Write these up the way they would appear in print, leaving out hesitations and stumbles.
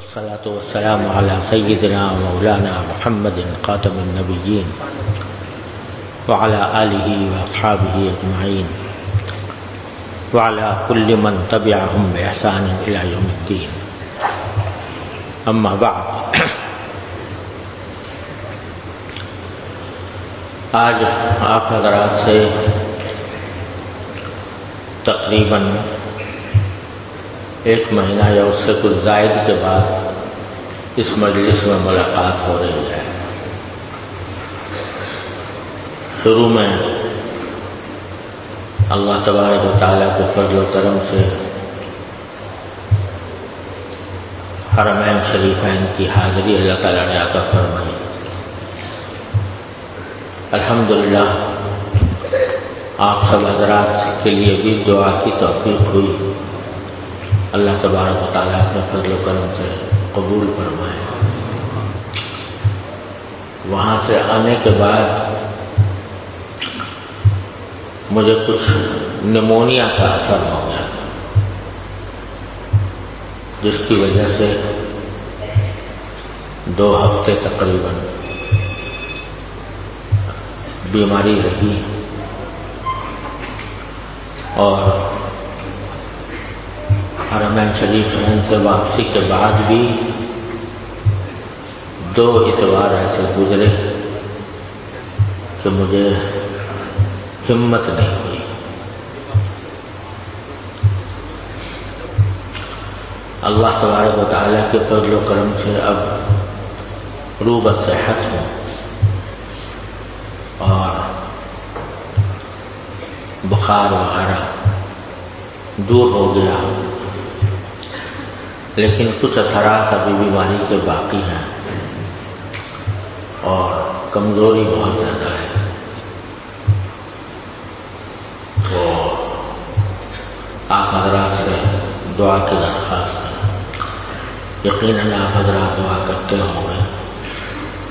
والصلاة والسلام على سيدنا مولانا محمد خاتم النبيين وعلى آله وأصحابه أجمعين وعلى كل من تبعهم بإحسان إلى يوم الدين. أما بعد، آج آپ حضرات سے تقریباً ایک مہینہ یا اس سے کچھ زائد کے بعد اس مجلس میں ملاقات ہو رہی ہے۔ شروع میں اللہ تبارک و تعالیٰ کے فضل و کرم سے حرمین شریفین کی حاضری اللہ تعالیٰ نے عطا فرمائی۔ الحمدللہ آپ سب حضرات کے لیے بھی دعا کی توفیق ہوئی، اللہ تبارک و تعالیٰ اپنے فضل و کرم سے قبول فرمائے۔ وہاں سے آنے کے بعد مجھے کچھ نمونیا کا اثر ہو گیا تھا، جس کی وجہ سے 2 ہفتے تقریباً بیماری رہی، اور حرمین شریف سے واپسی کے بعد بھی 2 اتوار ایسے گزرے کہ مجھے ہمت نہیں ہوئی۔ اللہ تبارک و تعالیٰ کے فضل و کرم سے اب روح بصحت ہوں اور بخار وغیرہ دور ہو گیا، لیکن کچھ اثرات ابھی بیماری کے باقی ہیں اور کمزوری بہت زیادہ ہے۔ تو آپ حضرات سے دعا کی درخواست ہے۔ یقیناً آپ حضرات دعا کرتے ہوں گے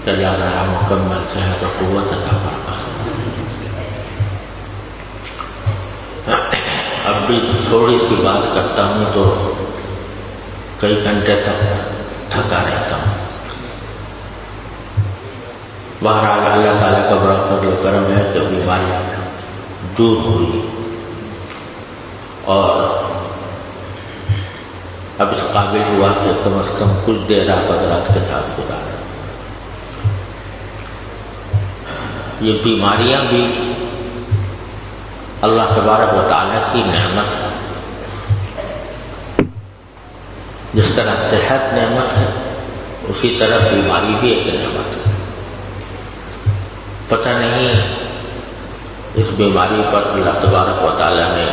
کہ اللہ تعالیٰ مکمل صحت و قوت عطا فرمائے۔ اب بھی تھوڑی سی بات کرتا ہوں تو کئی گھنٹے تک تھکا رہتا ہوں۔ بہرحال اللہ تعالیٰ کا بڑا فضل و کرم ہے کہ بیماری دور ہوئی، اور اب اس قابل ہوا کہ کم از کم کچھ دیر آپ حضرات کے ساتھ گزارا۔ یہ بیماریاں بھی اللہ تبارک و تعالیٰ کی نعمت ہے۔ جس طرح صحت نعمت ہے، اسی طرح بیماری بھی ایک نعمت ہے۔ پتہ نہیں اس بیماری پر اللہ تبارک و تعالیٰ نے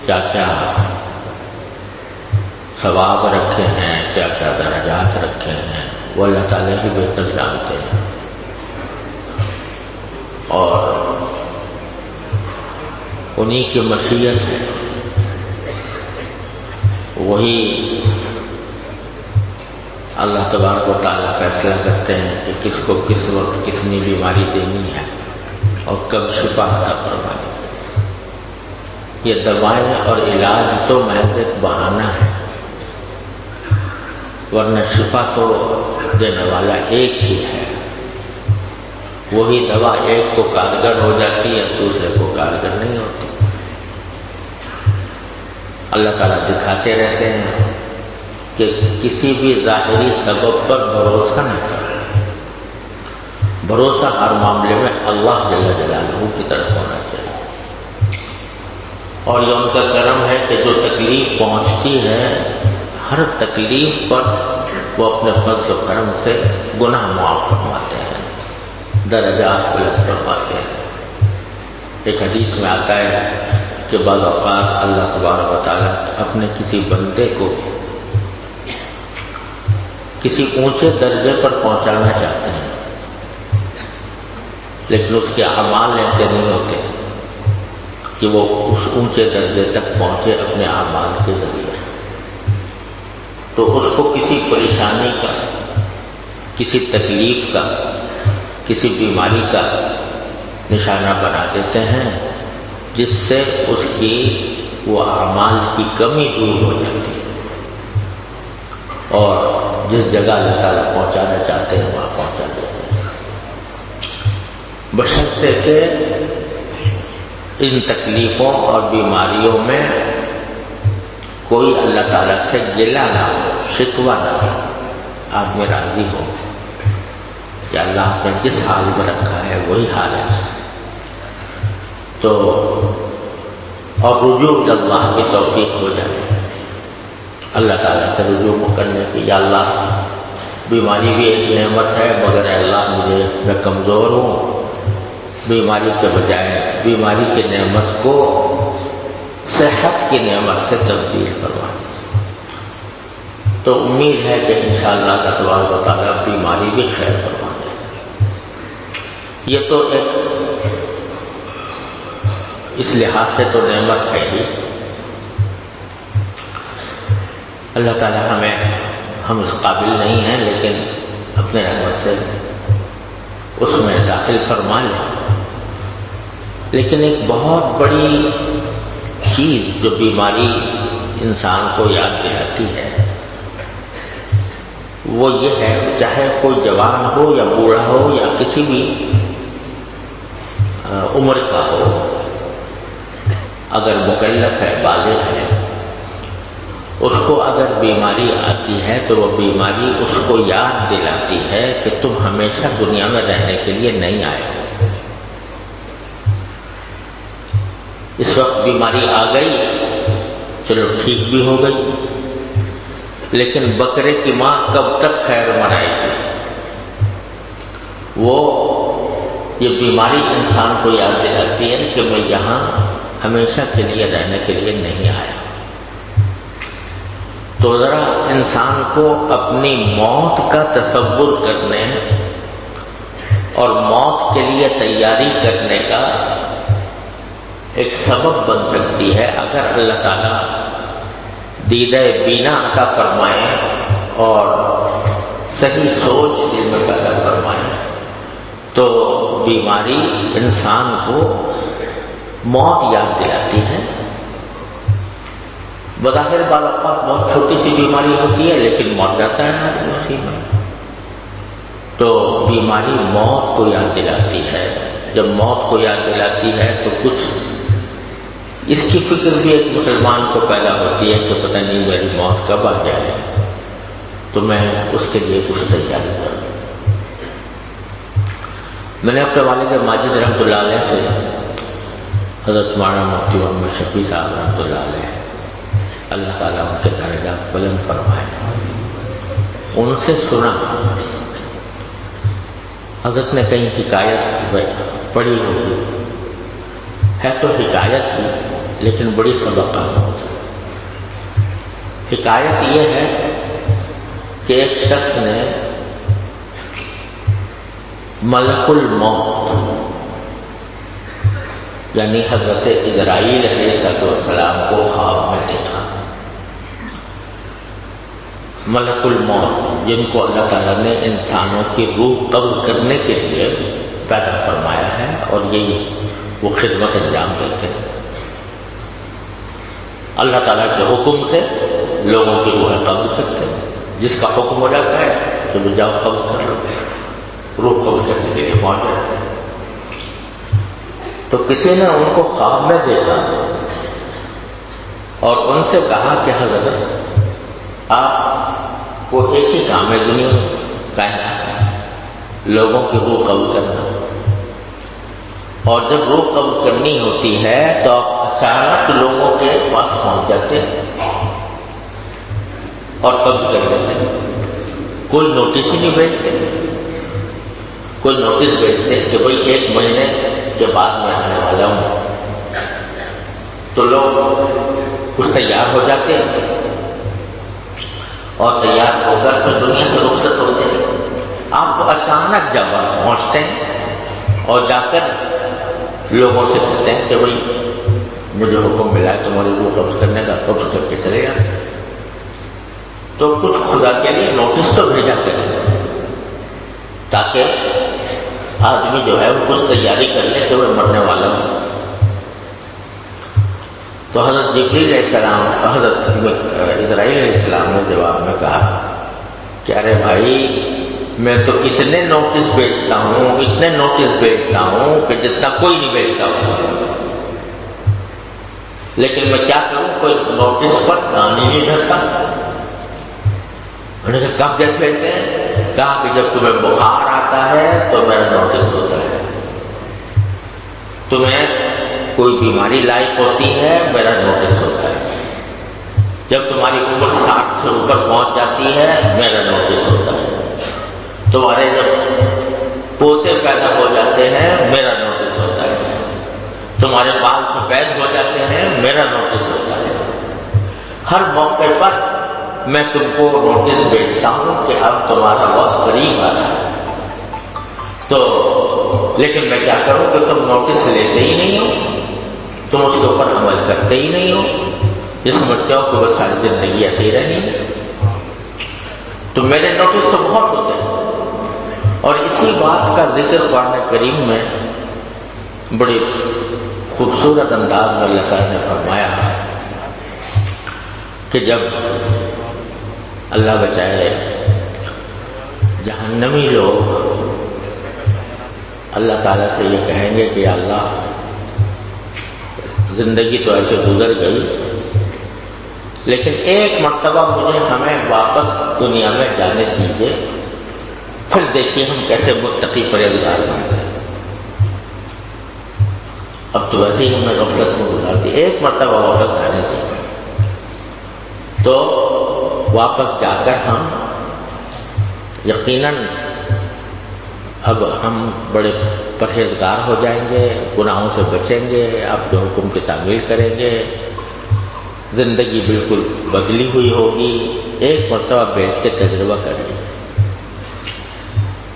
کیا کیا ثواب رکھے ہیں، کیا کیا درجات رکھے ہیں، وہ اللہ تعالیٰ ہی بہتر جانتے ہیں۔ اور انہی کی مشیت ہے، وہی اللہ تبارک و تعالیٰ فیصلہ کرتے ہیں کہ کس کو کس وقت کتنی بیماری دینی ہے اور کب شفا عطا فرمانی۔ یہ دوائیں اور علاج تو محض ایک بہانہ ہے، ورنہ شفا تو دینے والا ایک ہی ہے۔ وہی دوا ایک کو کارگر ہو جاتی ہے، دوسرے کو کارگر نہیں ہوتی۔ اللہ تعالیٰ دکھاتے رہتے ہیں کہ کسی بھی ظاہری سبب پر بھروسہ نہ کریں، بھروسہ ہر معاملے میں اللہ جل جلالہ کی طرف ہونا چاہیے۔ اور یہ ان کا کرم ہے کہ جو تکلیف پہنچتی ہے، ہر تکلیف پر وہ اپنے فضل و کرم سے گناہ معاف فرماتے ہیں، درجات بلند فرماتے ہیں۔ ایک حدیث میں آتا ہے کہ بعض اوقات اللہ تبارک و تعالیٰ اپنے کسی بندے کو کسی اونچے درجے پر پہنچانا چاہتے ہیں، لیکن اس کے اعمال ایسے نہیں ہوتے کہ وہ اس اونچے درجے تک پہنچے اپنے اعمال کے ذریعے۔ تو اس کو کسی پریشانی کا، کسی تکلیف کا، کسی بیماری کا نشانہ بنا دیتے ہیں، جس سے اس کی وہ اعمال کی کمی دور ہو جاتی ہے۔ اور جس جگہ اللہ تعالیٰ پہنچانا چاہتے ہیں وہاں پہنچا دیتے ہیں، بشرطے کہ ان تکلیفوں اور بیماریوں میں کوئی اللہ تعالیٰ سے گلہ نہ ہو، شکوہ نہ ہو، آدمی راضی ہو کہ اللہ آپ نے جس حال میں رکھا ہے وہی حال ہے، تو اور رجوع اللہ کی توفیق ہو جائے، اللہ تعالیٰ سے رجوع کرنے کی، یا اللہ بیماری بھی ایک نعمت ہے مگر اے اللہ میں کمزور ہوں، بیماری کے بجائے بیماری کی نعمت کو صحت کی نعمت سے تبدیل کروا، تو امید ہے کہ انشاءاللہ تبارک و تعالیٰ بیماری بھی خیر کروا دے۔ یہ تو ایک اس لحاظ سے تو نعمت ہے ہی، اللہ تعالیٰ ہم اس قابل نہیں ہیں لیکن اپنے رحمت سے اس میں داخل فرما لیں۔ لیکن ایک بہت بڑی چیز جو بیماری انسان کو یاد دلاتی ہے وہ یہ ہے، چاہے کوئی جوان ہو یا بوڑھا ہو یا کسی بھی عمر کا ہو، اگر مکلف ہے، بالغ ہے، اس کو اگر بیماری آتی ہے تو وہ بیماری اس کو یاد دلاتی ہے کہ تم ہمیشہ دنیا میں رہنے کے لیے نہیں آئے ہو۔ اس وقت بیماری آ گئی، چلو ٹھیک بھی ہو گئی، لیکن بکرے کی ماں کب تک خیر منائے گی؟ وہ یہ بیماری انسان کو یاد دلاتی ہے کہ میں یہاں ہمیشہ کے لیے رہنے کے لیے نہیں آیا۔ تو ذرا انسان کو اپنی موت کا تصور کرنے اور موت کے لیے تیاری کرنے کا ایک سبب بن سکتی ہے اگر اللہ تعالیٰ دیدہ بینا عطا فرمائے اور صحیح سوچ دل میں پیدا فرمائے، تو بیماری انسان کو موت یاد دلاتی ہے۔ بظاہر بعض اوقات بہت چھوٹی سی بیماری ہوتی ہے لیکن مر جاتا ہے آدمی اسی میں، تو بیماری موت کو یاد دلاتی ہے۔ جب موت کو یاد دلاتی ہے تو کچھ اس کی فکر بھی ایک مسلمان کو پیدا ہوتی ہے کہ پتہ نہیں میری موت کب آ جائے، تو میں اس کے لیے کچھ تیاری کروں۔ میں نے اپنے والد ماجد رحمۃ اللہ علیہ سے، حضرت مولانا مفتی محمد شفیع صاحب رحمۃ اللہ علیہ، اللہ تعالیٰ ان کے درجات بلند فرمائے، ان سے سنا، حضرت نے کہیں حکایت پڑھی ہوگی، ہے تو حکایت ہی لیکن بڑی سبق آموز۔ حکایت یہ ہے کہ ایک شخص نے ملک الموت یعنی حضرت اسرائیل علیہ السلام کو خواب میں دیکھا۔ ملک الموت جن کو اللہ تعالیٰ نے انسانوں کی روح قبض کرنے کے لیے پیدا فرمایا ہے اور یہی وہ خدمت انجام دیتے ہیں، اللہ تعالیٰ کے حکم سے لوگوں کی روحیں قبض کرتے ہیں، جس کا حکم ہو جاتا ہے کہ وہ جاؤ قبض کر لو، روح قبض کرنے کے لیے پہنچ جاتے ہیں۔ تو کسی نے ان کو خواب میں دیکھا اور ان سے کہا کہ حضرت آپ کو ایک ہی کام ہے دنیا میں، کائنات میں، لوگوں کی روح قبض کرنا، اور جب روح قبض کرنی ہوتی ہے تو آپ اچانک لوگوں کے پاس پہنچ جاتے ہیں اور قبض کر لیتے ہیں، کوئی نوٹس ہی نہیں بھیجتے، کوئی نوٹس بھیجتے کہ بھائی 1 مہینے کے بعد میں آنے والا ہوں، تو لوگ کچھ تیار ہو جاتے ہیں اور تیار ہو کر پھر دنیا سے رخصت ہوتے ہیں۔ آپ کو اچانک جب آپ پہنچتے ہیں اور جا کر لوگوں سے کہتے ہیں کہ بھائی مجھے حکم ملا ہے تمہاری روح قبض کرنے کا، قبض کر کے چلے جاتے، تو کچھ خدا کے لیے نوٹس تو بھیجا کریں تاکہ آدمی جو ہے وہ کچھ تیاری کر لے کہ وہ مرنے والا ہو۔ تو حضرت جبریل علیہ السلام، حضرت اسرائیل علیہ السلام نے جواب میں کہا کہ ارے بھائی میں تو اتنے نوٹس بیچتا ہوں، اتنے نوٹس بیچتا ہوں کہ جتنا کوئی نہیں بیچتا ہوں، لیکن میں کیا کروں، کوئی نوٹس پر کان ہی نہیں دھرتا۔ میں نے کہا کب جب بھیجتے ہیں؟ کہا کہ جب تمہیں بخار آتا ہے تو میرا نوٹس ہوتا ہے، تمہیں کوئی بیماری لاحق ہوتی ہے میرا نوٹس ہوتا ہے، جب تمہاری عمر 60 سے اوپر پہنچ جاتی ہے میرا نوٹس ہوتا ہے، تمہارے جب پوتے پیدا ہو جاتے ہیں میرا نوٹس ہوتا ہے، تمہارے بال سفید ہو جاتے ہیں میرا نوٹس ہوتا ہے۔ ہر موقع پر میں تم کو نوٹس بھیجتا ہوں کہ اب تمہارا وقت قریب آ رہا ہے، تو لیکن میں کیا کروں کہ تم نوٹس لیتے ہی نہیں ہو، تم اس کے اوپر عمل کرتے ہی نہیں ہو، یہ سمجھتے ہو کہ بس ساری زندگی ایسے ہی رہنی ہے۔ تو میرے نوٹس تو بہت ہوتے ہیں، اور اسی بات کا ذکر قرآن کریم میں بڑی خوبصورت انداز میں اللہ تعالیٰ نے فرمایا کہ جب اللہ بچائے جہنمی لوگ اللہ تعالیٰ سے یہ کہیں گے کہ اللہ زندگی تو ایسے گزر گئی، لیکن ایک مرتبہ مجھے ہمیں واپس دنیا میں جانے دیجیے، پھر دیکھیے ہم کیسے متقی پرہیزگار بنتے ہیں۔ اب تو ویسے ہی ہمیں غفلت میں گزارتی، ایک مرتبہ واپس جانے دیجیے، تو واپس جا کر ہم یقیناً اب ہم بڑے پرہیزگار ہو جائیں گے، گناہوں سے بچیں گے، آپ کے حکم کی تعمیل کریں گے، زندگی بالکل بدلی ہوئی ہوگی، ایک مرتبہ بیٹھ کے تجربہ کر لیں۔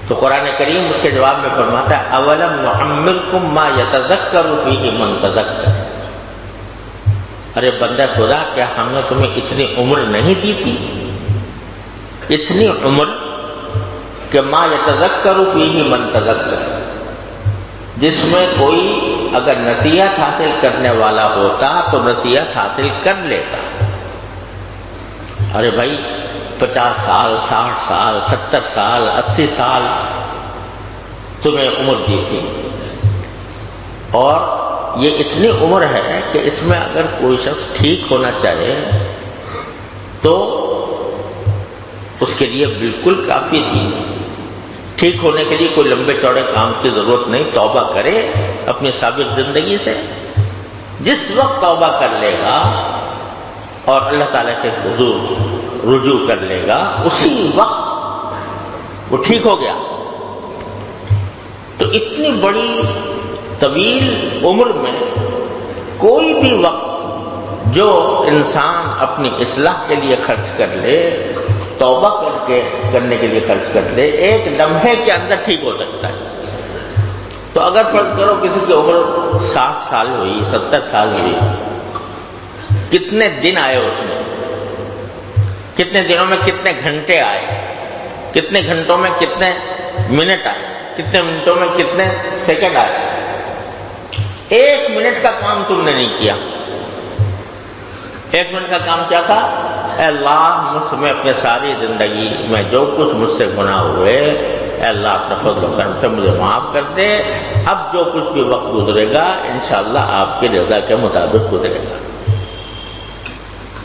تو قرآن کریم اس کے جواب میں فرماتا ہے اولم نعمرکم ما یتذکر فیہ من تذکر، ارے بندہ خدا کیا ہم نے تمہیں اتنی عمر نہیں دی تھی، اتنی عمر کہ ما یتذکر فیہ من تذکر، جس میں کوئی اگر نصیحت حاصل کرنے والا ہوتا تو نصیحت حاصل کر لیتا۔ ارے بھائی 50 سال 60 سال 70 سال 80 سال تمہیں عمر دی تھی، اور یہ اتنی عمر ہے کہ اس میں اگر کوئی شخص ٹھیک ہونا چاہے تو اس کے لیے بالکل کافی تھی، ٹھیک ہونے کے لیے کوئی لمبے چوڑے کام کی ضرورت نہیں، توبہ کرے اپنی سابق زندگی سے، جس وقت توبہ کر لے گا اور اللہ تعالیٰ کے حضور رجوع کر لے گا اسی وقت وہ ٹھیک ہو گیا۔ تو اتنی بڑی طویل عمر میں کوئی بھی وقت جو انسان اپنی اصلاح کے لیے خرچ کر لے، توبہ کرنے کے لیے خرچ کر لے، ایک لمحے کے اندر ٹھیک ہو سکتا ہے۔ تو اگر فرض کرو کسی کی عمر 60 سال ہوئی 70 سال ہوئی، کتنے دن آئے اس میں، کتنے دنوں میں کتنے گھنٹے آئے، کتنے گھنٹوں میں کتنے منٹ آئے، کتنے منٹوں میں کتنے سیکنڈ آئے، ایک منٹ کا کام تم نے نہیں کیا۔ ایک منٹ کا کام کیا تھا؟ اے اللہ مجھ میں اپنے ساری زندگی میں جو کچھ مجھ سے گناہ ہوئے، اے اللہ اپنے فضل و کرم سے مجھے معاف کر دے، اب جو کچھ بھی وقت گزرے گا انشاءاللہ آپ کی رضا کے مطابق گزرے گا۔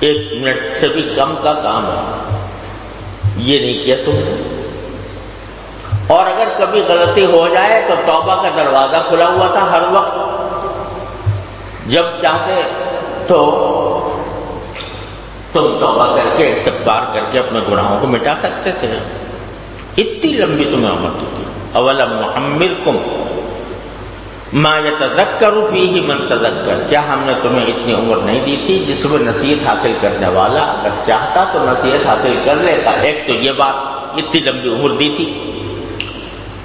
ایک منٹ سے بھی کم کا کام ہے، یہ نہیں کیا تم نے۔ اور اگر کبھی غلطی ہو جائے تو توبہ کا دروازہ کھلا ہوا تھا ہر وقت، جب چاہتے تو تم توبہ کر کے استغفار کر کے اپنے گناہوں کو مٹا سکتے تھے۔ اتنی لمبی تمہیں عمر دی تھی۔ اولم نعمرکم ما یتذکر فیہ من تذکر، کیا ہم نے تمہیں اتنی عمر نہیں دی تھی جس میں نصیحت حاصل کرنے والا اگر چاہتا تو نصیحت حاصل کر لیتا۔ ایک تو یہ بات، اتنی لمبی عمر دی تھی۔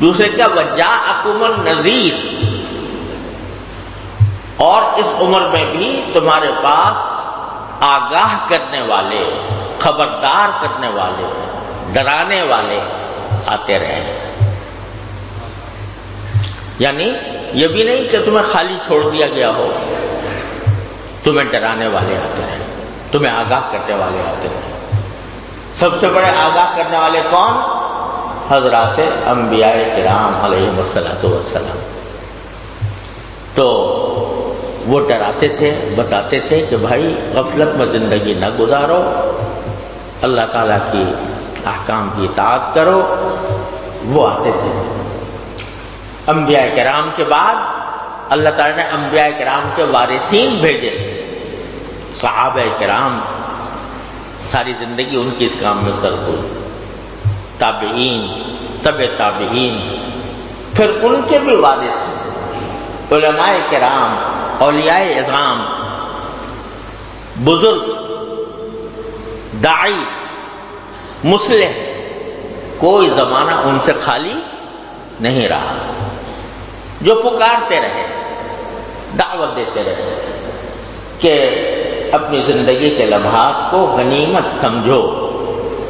دوسرے کیا وجاءکم النذیر، اور اس عمر میں بھی تمہارے پاس آگاہ کرنے والے، خبردار کرنے والے، ڈرانے والے آتے رہے۔ یعنی یہ بھی نہیں کہ تمہیں خالی چھوڑ دیا گیا ہو، تمہیں ڈرانے والے آتے رہے، تمہیں آگاہ کرنے والے آتے رہے۔ سب سے بڑے آگاہ کرنے والے کون؟ حضرات انبیاء کرام علیہم الصلوۃ والسلام. تو وہ ڈراتے تھے، بتاتے تھے کہ بھائی غفلت میں زندگی نہ گزارو، اللہ تعالیٰ کی احکام کی اطاعت کرو. وہ آتے تھے. انبیاء کرام کے بعد اللہ تعالیٰ نے انبیاء کرام کے وارثین بھیجے. صحابہ کرام ساری زندگی ان کی اس کام میں صرف ہوئی. تابعین، تبع تابعین، پھر ان کے بھی وارث علماء کرام، اولیاء اعظام، بزرگ، داعی، مصلح، کوئی زمانہ ان سے خالی نہیں رہا، جو پکارتے رہے، دعوت دیتے رہے کہ اپنی زندگی کے لمحات کو غنیمت سمجھو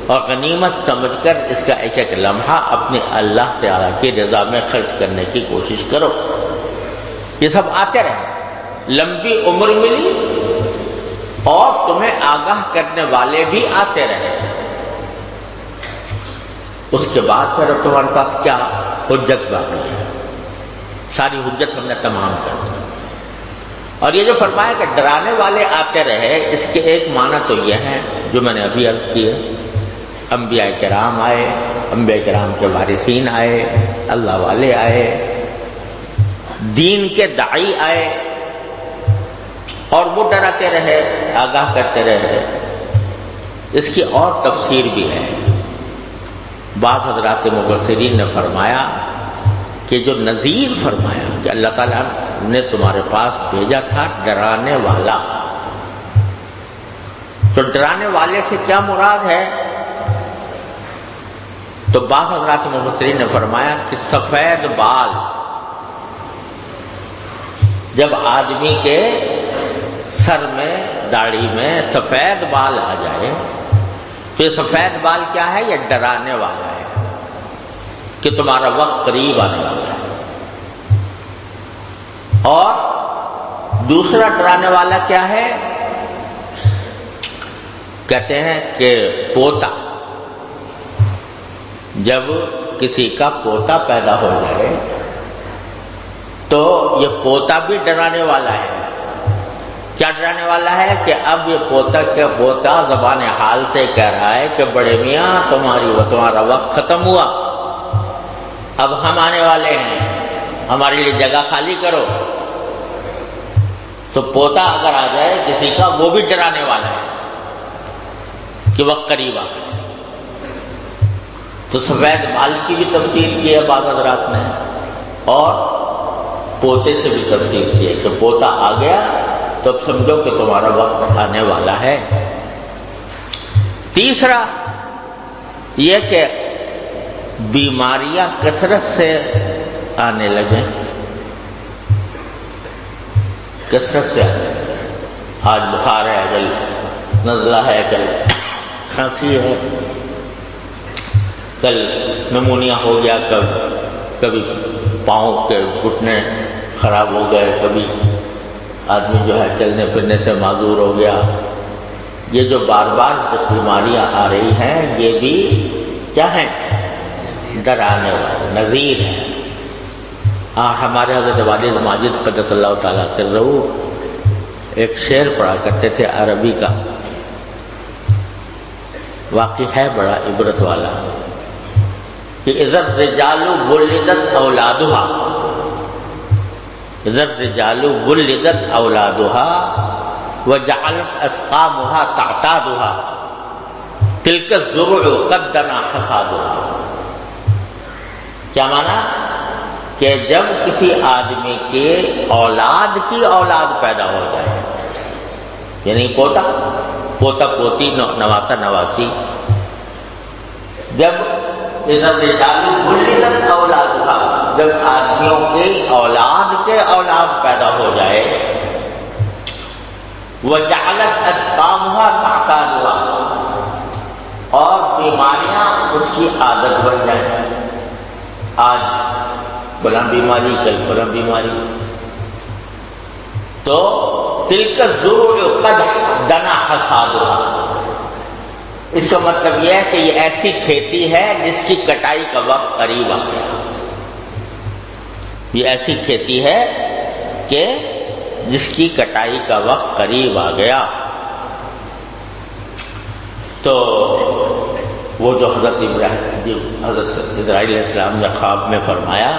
اور غنیمت سمجھ کر اس کا ایک ایک لمحہ اپنے اللہ تعالیٰ کی رضا میں خرچ کرنے کی کوشش کرو. یہ سب آتے رہے، لمبی عمر ملی اور تمہیں آگاہ کرنے والے بھی آتے رہے. اس کے بعد پھر تمہارے پاس کیا حجت باقی ہے؟ ساری حجت ہم نے تمام کر دی. اور یہ جو فرمایا کہ ڈرانے والے آتے رہے، اس کے ایک معنی تو یہ ہے جو میں نے ابھی عرض کی ہے، انبیاء کرام آئے، انبیاء کرام کے وارثین آئے، اللہ والے آئے، دین کے داعی آئے، اور وہ ڈراتے رہے، آگاہ کرتے رہے. اس کی اور تفسیر بھی ہے. بعض حضرات مفسرین نے فرمایا کہ جو نذیر فرمایا کہ اللہ تعالیٰ نے تمہارے پاس بھیجا تھا ڈرانے والا، تو ڈرانے والے سے کیا مراد ہے؟ تو بعض حضرات مفسرین نے فرمایا کہ سفید بال، جب آدمی کے سر میں، داڑھی میں سفید بال آ جائے تو یہ سفید بال کیا ہے؟ یہ ڈرانے والا ہے کہ تمہارا وقت قریب آنے والا ہے. اور دوسرا ڈرانے والا کیا ہے؟ کہتے ہیں کہ پوتا، جب کسی کا پوتا پیدا ہو جائے تو یہ پوتا بھی ڈرانے والا ہے. کیا ڈرانے والا ہے؟ کہ اب یہ پوتا زبان حال سے کہہ رہا ہے کہ بڑے میاں تمہارا وقت ختم ہوا، اب ہم آنے والے ہیں، ہمارے لیے جگہ خالی کرو. تو پوتا اگر آ جائے کسی کا، وہ بھی ڈرانے والا ہے کہ وقت قریب آ گیا. تو سفید بال کی بھی تفسیر کی ہے بعض حضرات نے، اور پوتے سے بھی تفسیر کی ہے کہ پوتا آ گیا تو اب سمجھو کہ تمہارا وقت آنے والا ہے. تیسرا یہ کہ بیماریاں کثرت سے آنے لگیں، کثرت سے آنے لگیں. آج بخار ہے، کل نزلہ ہے، کل کھانسی ہے، کل نمونیا ہو گیا، کبھی پاؤں کے گھٹنے خراب ہو گئے، کبھی آدمی جو ہے چلنے پھرنے سے معذور ہو گیا. یہ جو بار بار بیماریاں آ رہی ہیں یہ بھی کیا ہیں؟ ڈرانے والے، نذیر ہیں. ہمارے حضرت والد ماجد قدس اللہ تعالیٰ سرہ ایک شعر پڑھا کرتے تھے عربی کا، واقعی ہے بڑا عبرت والا، کہ اذا الرجال ولدت اولادها، اذا الرجال ولدت اولادها وجعلت اسقامها تعتادها تلك الزرع قد دنا حصادها. کیا معنی؟ کہ جب کسی آدمی کے اولاد کی اولاد پیدا ہو جائے، یعنی پوتا پوتی، نواسا نواسی، جب جب آدمیوں کی اولاد کے اولاد پیدا ہو جائے، وجعلت اسقامها تعتادها، اور بیماریاں اس کی عادت بن جائیں. آج فلاں بیماری، کل فلاں بیماری، تو تلک الزروع قد دنا حصادها، اس کا مطلب یہ ہے کہ یہ ایسی کھیتی ہے جس کی کٹائی کا وقت قریب آ گیا. یہ ایسی کھیتی ہے کہ جس کی کٹائی کا وقت قریب آ گیا. تو وہ جو حضرت اسرائیل علیہ السلام نے خواب میں فرمایا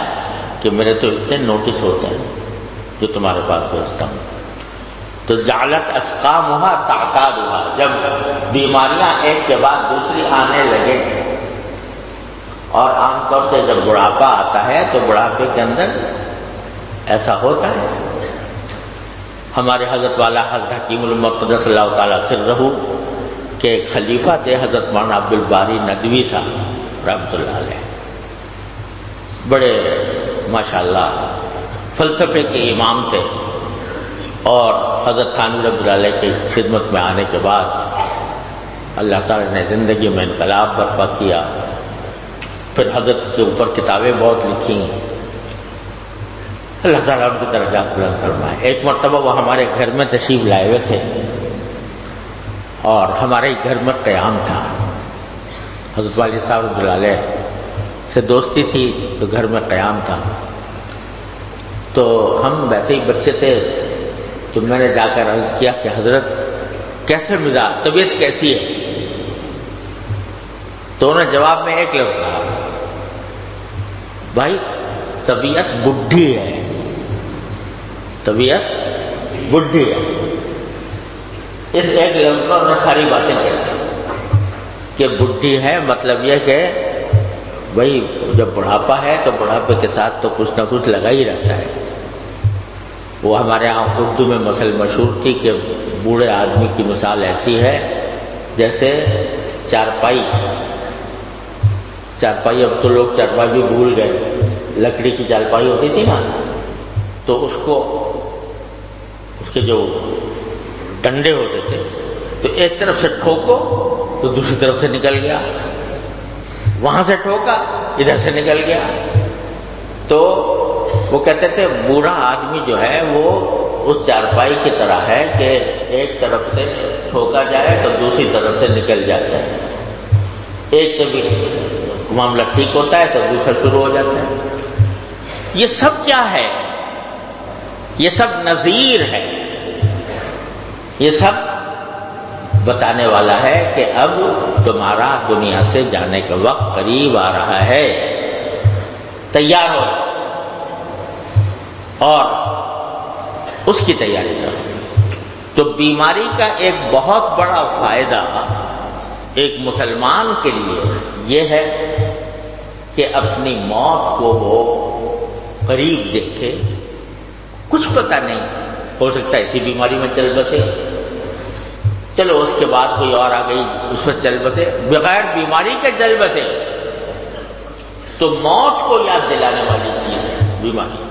کہ میرے تو اتنے نوٹس ہوتے ہیں جو تمہارے پاس بھیجتا ہوں. تو جعلت اسقامھا تعتادھا، جب بیماریاں ایک کے بعد دوسری آنے لگے، اور عام طور سے جب بڑھاپا آتا ہے تو بڑھاپے کے اندر ایسا ہوتا ہے. ہمارے حضرت والا حضرت حکیم المقدس اللہ تعالیٰ سرہ کے ایک خلیفہ تھے حضرت مولانا عبد الباری ندوی صاحب رحمۃ اللہ علیہ، بڑے ماشاءاللہ فلسفے کے امام تھے. اور حضرت تھانوی رحمۃ اللہ علیہ کی خدمت میں آنے کے بعد اللہ تعالیٰ نے زندگی میں انقلاب برپا کیا. پھر حضرت کے اوپر کتابیں بہت لکھی، اللہ تعالیٰ ان کی درجات بلند فرمائے. ایک مرتبہ وہ ہمارے گھر میں تشریف لائے ہوئے تھے اور ہمارے گھر میں قیام تھا. حضرت والد صاحب رحمۃ اللہ علیہ سے دوستی تھی تو گھر میں قیام تھا. تو ہم ویسے ہی بچے تھے تو میں نے جا کر عرض کیا کہ حضرت کیسے مزاج، طبیعت کیسی ہے؟ تو انہوں نے جواب میں ایک لفظ کہا، بھائی طبیعت بڈھی ہے، طبیعت بڈھی ہے. اس ایک لفظ پر انہیں ساری باتیں کہتی کہ بڈھی ہے، مطلب یہ کہ بھائی جب بڑھاپا ہے تو بڑھاپے کے ساتھ تو کچھ نہ کچھ لگا ہی رہتا ہے. وہ ہمارے یہاں اردو میں مثل مشہور تھی کہ بوڑھے آدمی کی مثال ایسی ہے جیسے چارپائی. اب تو لوگ چارپائی بھی بھول گئے، لکڑی کی چارپائی ہوتی تھی نا، تو اس کے جو ڈنڈے ہوتے تھے تو ایک طرف سے ٹھوکو تو دوسری طرف سے نکل گیا، وہاں سے ٹھوکا ادھر سے نکل گیا. تو وہ کہتے تھے بوڑھا آدمی جو ہے وہ اس چارپائی کی طرح ہے کہ ایک طرف سے ٹھوکا جائے تو دوسری طرف سے نکل جاتا ہے. ایک کبھی معاملہ ٹھیک ہوتا ہے تو دوسرا شروع ہو جاتا ہے. یہ سب کیا ہے؟ یہ سب نذیر ہے، یہ سب بتانے والا ہے کہ اب تمہارا دنیا سے جانے کا وقت قریب آ رہا ہے، تیار ہو اور اس کی تیاری کرو. تو بیماری کا ایک بہت بڑا فائدہ ایک مسلمان کے لیے یہ ہے کہ اپنی موت کو وہ قریب دیکھے. کچھ پتہ نہیں، ہو سکتا ہے اسی بیماری میں چل بسے، چلو اس کے بعد کوئی اور آ گئی اس میں چل بسے، بغیر بیماری کے چل بسے. تو موت کو یاد دلانے والی چیز ہے بیماری.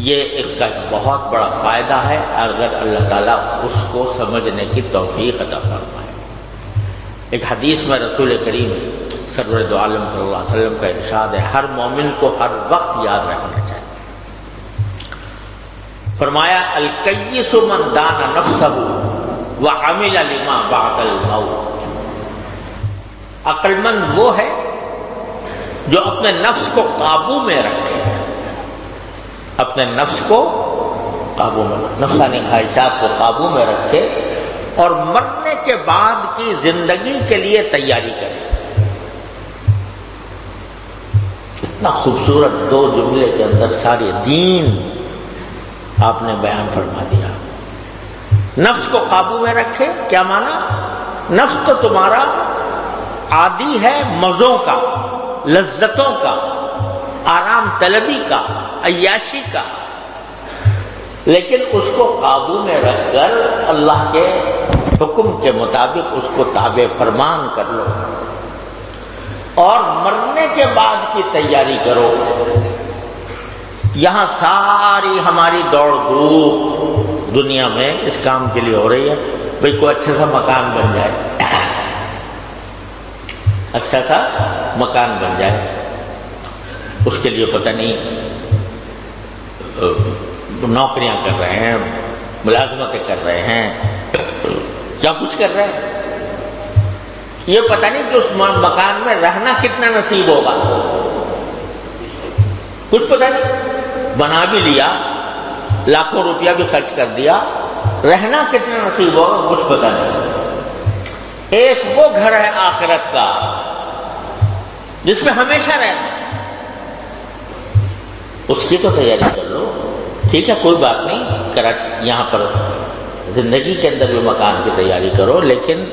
یہ اس کا ایک بہت بڑا فائدہ ہے اگر اللہ تعالیٰ اس کو سمجھنے کی توفیق عطا فرمائے. ایک حدیث میں رسول کریم سرور دو عالم صلی اللہ علیہ وسلم کا ارشاد ہے، ہر مومن کو ہر وقت یاد رکھنا چاہیے. فرمایا الکیس من دان نفسہ وعمل لما بعد الموت. عقل مند وہ ہے جو اپنے نفس کو قابو میں رکھے، اپنے نفس کو قابو میں، نفسانی خواہشات کو قابو میں رکھے اور مرنے کے بعد کی زندگی کے لیے تیاری کرے. اتنا خوبصورت دو جملے کے اندر سارے دین آپ نے بیان فرما دیا. نفس کو قابو میں رکھے کیا مانا؟ نفس تو تمہارا عادی ہے مزوں کا، لذتوں کا، آرام طلبی کا، عیاشی کا، لیکن اس کو قابو میں رکھ کر اللہ کے حکم کے مطابق اس کو تابع فرمان کر لو اور مرنے کے بعد کی تیاری کرو. یہاں ساری ہماری دوڑ دھوپ دنیا میں اس کام کے لیے ہو رہی ہے، بھئی کوئی اچھا سا مکان بن جائے، اچھا سا مکان بن جائے. اس کے لیے پتہ نہیں نوکریاں کر رہے ہیں، ملازمتیں کر رہے ہیں، کیا کچھ کر رہے ہیں. یہ پتہ نہیں کہ اس مکان میں رہنا کتنا نصیب ہوگا، کچھ پتہ نہیں، بنا بھی لیا، لاکھوں روپیہ بھی خرچ کر دیا، رہنا کتنا نصیب ہوگا کچھ پتہ نہیں۔ ایک وہ گھر ہے آخرت کا جس میں ہمیشہ رہنا، اس کی تو تیاری کر لو، ٹھیک ہے کوئی بات نہیں، کراچی یہاں پر زندگی کے اندر بھی مکان کی تیاری کرو، لیکن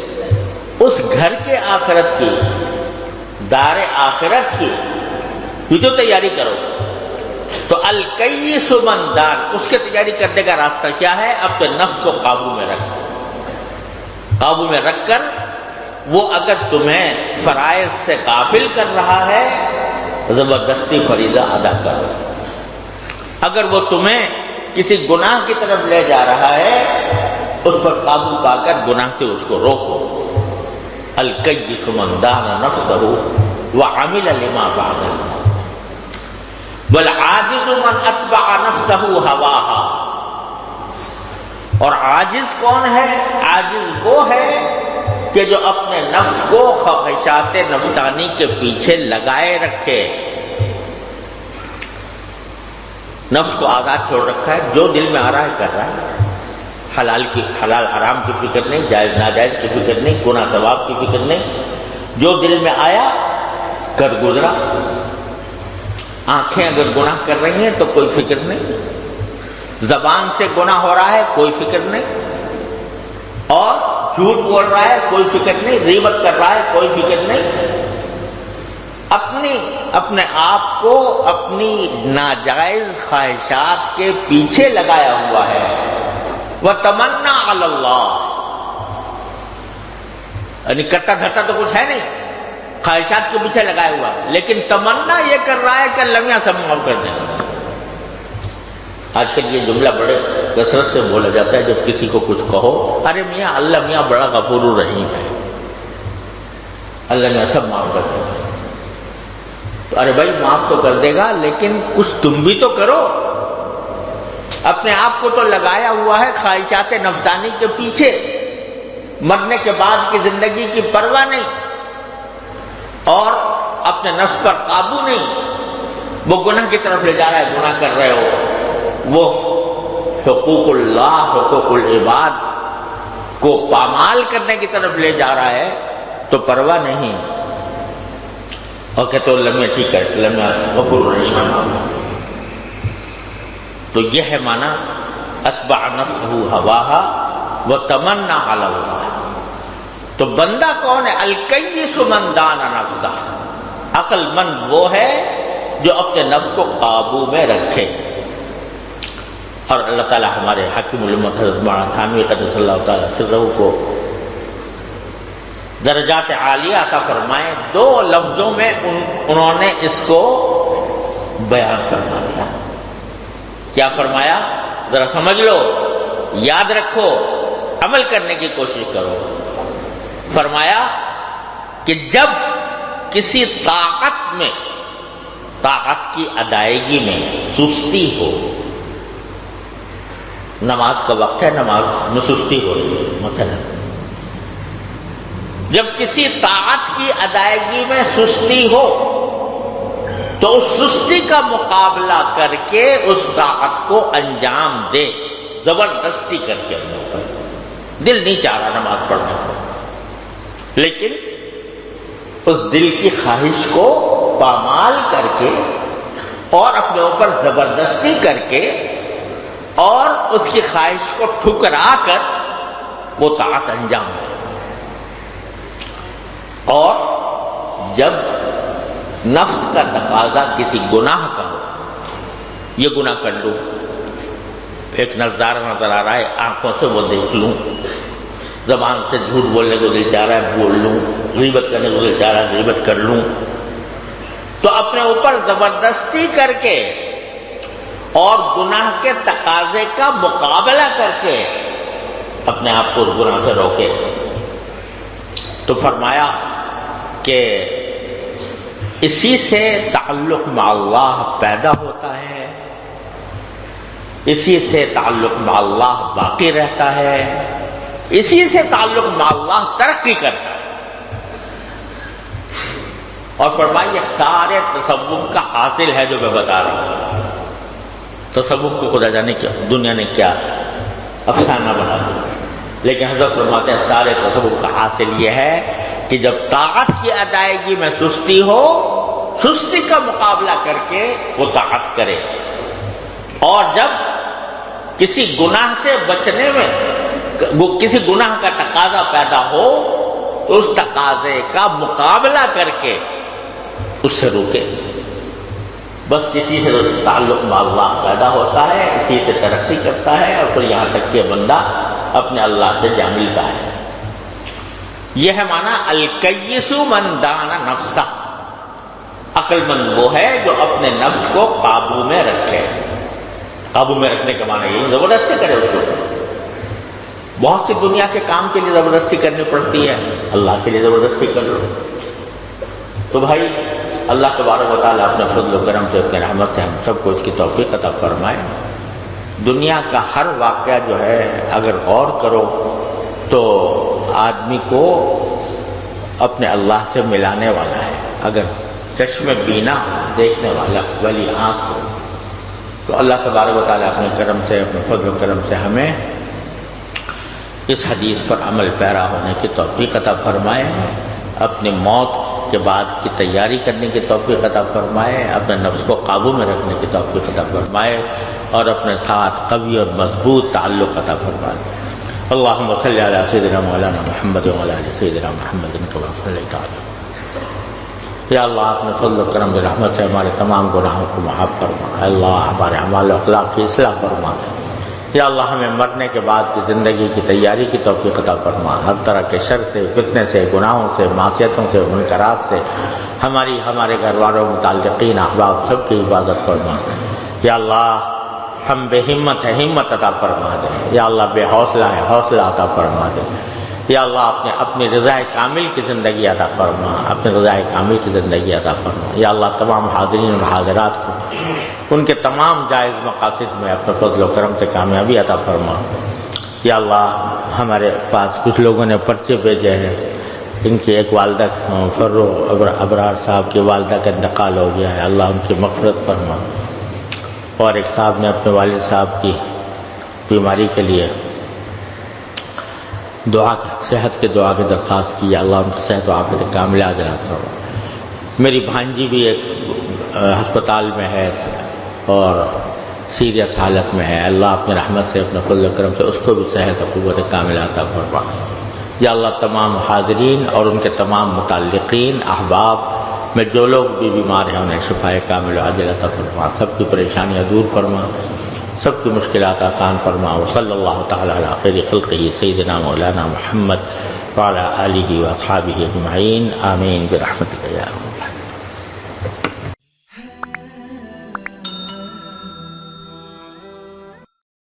اس گھر کے آخرت کی، دار آخرت کی بھی تو تیاری کرو۔ تو الکیس من دان، اس کی تیاری کرنے کا راستہ کیا ہے؟ اپنے نفس کو قابو میں رکھ، قابو میں رکھ کر وہ اگر تمہیں فرائض سے غافل کر رہا ہے زبردستی فریضہ ادا کرو، اگر وہ تمہیں کسی گناہ کی طرف لے جا رہا ہے اس پر قابو پا کر گناہ سے اس کو روکو۔ الکیس من دان نفسہ وعمل لما بعد الموت والعاجز من اتبع نفسہ ہواہا۔ اور عاجز کون ہے؟ عاجز وہ ہے کہ جو اپنے نفس کو خواہشات نفسانی کے پیچھے لگائے رکھے، نفس کو آزاد چھوڑ رکھا ہے، جو دل میں آ رہا ہے کر رہا ہے، حلال حرام کی فکر نہیں، جائز ناجائز کی فکر نہیں، گناہ ثواب کی فکر نہیں، جو دل میں آیا کر گزرا۔ آنکھیں اگر گناہ کر رہی ہیں تو کوئی فکر نہیں، زبان سے گناہ ہو رہا ہے کوئی فکر نہیں، اور جھوٹ بول رہا ہے کوئی فکر نہیں، غیبت کر رہا ہے کوئی فکر نہیں، اپنے آپ کو اپنی ناجائز خواہشات کے پیچھے لگایا ہوا ہے۔ وَتَمَنَّا عَلَى اللَّهِ، یعنی کرتا دھرتا تو کچھ ہے نہیں، خواہشات کے پیچھے لگایا ہوا، لیکن تمنا یہ کر رہا ہے کہ اللہ میاں سب معاف کر دیں۔ آج کل یہ جملہ بڑے کثرت سے بولا جاتا ہے جب کسی کو کچھ کہو، ارے میاں اللہ میاں بڑا غفور الرحیم ہے، اللہ میاں سب معاف کر دے گا۔ تو ارے بھائی معاف تو کر دے گا، لیکن کچھ تم بھی تو کرو، اپنے آپ کو تو لگایا ہوا ہے خواہشات نفسانی کے پیچھے، مرنے کے بعد کی زندگی کی پرواہ نہیں، اور اپنے نفس پر قابو نہیں، وہ گناہ کی طرف لے جا رہا ہے، گناہ کر رہے ہو، وہ حقوق اللہ حقوق العباد کو پامال کرنے کی طرف لے جا رہا ہے تو پرواہ نہیں، اور کہتے ہو لمحے ٹھیک ہے، لمحے غفور رحیم ہے۔ تو یہ ہے معنی اتبع نفسہ ہواہا وتمنى علی اللہ۔ تو بندہ کون ہے؟ الکیس من دان نفسہ، عقل مند وہ ہے جو اپنے نفس کو قابو میں رکھے۔ اور اللہ تعالی ہمارے حاکم الامت حضرت مولانا تھانوی قدس اللہ تعالی سرہ کو درجات عالیہ عطا فرمائے۔ دو لفظوں میں انہوں نے اس کو بیان فرما دیا۔ کیا فرمایا؟ ذرا سمجھ لو، یاد رکھو، عمل کرنے کی کوشش کرو۔ فرمایا کہ جب کسی طاقت کی ادائیگی میں سستی ہو، نماز کا وقت ہے، نماز میں سستی ہو رہی ہے مثلا، جب کسی طاعت کی ادائیگی میں سستی ہو تو اس سستی کا مقابلہ کر کے اس طاعت کو انجام دے، زبردستی کر کے اپنے اوپر۔ دل نہیں چاہ رہا نماز پڑھنے کو، لیکن اس دل کی خواہش کو پامال کر کے اور اپنے اوپر زبردستی کر کے اور اس کی خواہش کو ٹھکرا کر وہ طاعت انجام دے۔ اور جب نفس کا تقاضا کسی گناہ کا ہو، یہ گناہ کر لوں، ایک نظارہ نظر آ رہا ہے، آنکھوں سے وہ دیکھ لوں، زبان سے جھوٹ بولنے کو دل چاہ رہا ہے بول لوں، غیبت کرنے کو دل چاہ رہا ہے غیبت کر لوں، تو اپنے اوپر زبردستی کر کے اور گناہ کے تقاضے کا مقابلہ کر کے اپنے آپ کو گناہ سے روکے۔ تو فرمایا کہ اسی سے تعلق مع اللہ پیدا ہوتا ہے، اسی سے تعلق مع اللہ باقی رہتا ہے، اسی سے تعلق مع اللہ ترقی کرتا ہے۔ اور فرمائیے سارے تصوف کا حاصل ہے جو میں بتا رہا ہوں. تصوف کو خدا جانے کیا دنیا نے کیا افسانہ بنا دیا، لیکن حضرت فرماتے ہیں سارے تصوف کا حاصل یہ ہے کہ جب طاعت کی ادائیگی میں سستی ہو، سستی کا مقابلہ کر کے وہ طاعت کرے، اور جب کسی گناہ سے بچنے میں کسی گناہ کا تقاضا پیدا ہو تو اس تقاضے کا مقابلہ کر کے اس سے روکے. بس اسی سے تعلق میں اللہ پیدا ہوتا ہے، اسی سے ترقی کرتا ہے، اور پھر یہاں تک کہ بندہ اپنے اللہ سے جا ملتا ہے. یہ ہے معنی الکیس من دان نفسہ. عقل مند وہ ہے جو اپنے نفس کو قابو میں رکھے. قابو میں رکھنے کا معنی یہ زبردستی کرے اس کو. بہت سی دنیا کے کام کے لیے زبردستی کرنی پڑتی ہے، اللہ کے لیے زبردستی کر لو. تو بھائی اللہ تبارک و تعالیٰ اپنے فضل و کرم سے اپنے رحمت سے ہم سب کو اس کی توفیق عطا فرمائے. دنیا کا ہر واقعہ جو ہے اگر غور کرو تو آدمی کو اپنے اللہ سے ملانے والا ہے. اگر چشم بینا دیکھنے والی آنکھ ہو تو اللہ تبارک و تعالیٰ اپنے کرم سے اپنے فضل و کرم سے ہمیں اس حدیث پر عمل پیرا ہونے کی توفیق عطا فرمائے. اپنی موت کے بعد کی تیاری کرنے کی توفیق عطا فرمائے، اپنے نفس کو قابو میں رکھنے کی توفیق عطا فرمائے، اور اپنے ساتھ قوی اور مضبوط تعلق عطا فرمائے. اللہم صلی علی سیدنا مولانا محمد وعلی آل سیدنا محمد کما صلیت علی. یا اللہ اپنے فضل و کرم و رحمت سے ہمارے تمام گناہوں کو معاف فرما. اللہ ہمارے اعمال و اخلاق کی اصلاح فرما. یا اللہ ہمیں مرنے کے بعد کی زندگی کی تیاری کی توفیق عطا فرما. ہر طرح کے شر سے، فتنے سے، گناہوں سے، معصیتوں سے، منکرات سے ہمارے گھر والوں، متعلقین، احباب سب کی حفاظت فرما. یا اللہ ہم بے ہمت ہیں، ہمت عطا فرما دے. یا اللہ بے حوصلہ ہے، حوصلہ عطا فرما دے. یا اللہ اپنی رضا کامل کی زندگی عطا فرما، اپنی رضا کامل کی زندگی عطا فرما. یا اللہ تمام حاضرین اور حاضرات کو ان کے تمام جائز مقاصد میں اپنے فضل و کرم سے کامیابی عطا فرما. یا اللہ ہمارے پاس کچھ لوگوں نے پرچے بھیجے ہیں، ان کی ایک والدہ فرو ابرار صاحب کی والدہ کا انتقال ہو گیا ہے، اللہ ان کی مغفرت فرما. اور ایک صاحب نے اپنے والد صاحب کی بیماری کے لیے صحت کے دعا کی درخواست کی. اللہ ان کی صحت و عافیت کاملہ عاجلہ فرما. میری بھانجی بھی ایک ہسپتال میں ہے اور سیریس حالت میں ہے، اللہ اپنے رحمت سے اپنے فضل و کرم سے اس کو بھی صحت و قوت کاملہ عطا فرما. یا اللہ تمام حاضرین اور ان کے تمام متعلقین احباب میں جو لوگ بھی بیمار ہیں انہیں شفا کامل و عاجلہ عطا فرما. سب کی پریشانیاں دور فرما، سب کی مشکلات آسان فرما. وصلی اللہ تعالی علی خیر خلقہ سیدنا مولانا محمد وعلی آلہ واصحابہ اجمعین. آمین برحمتک یا رب.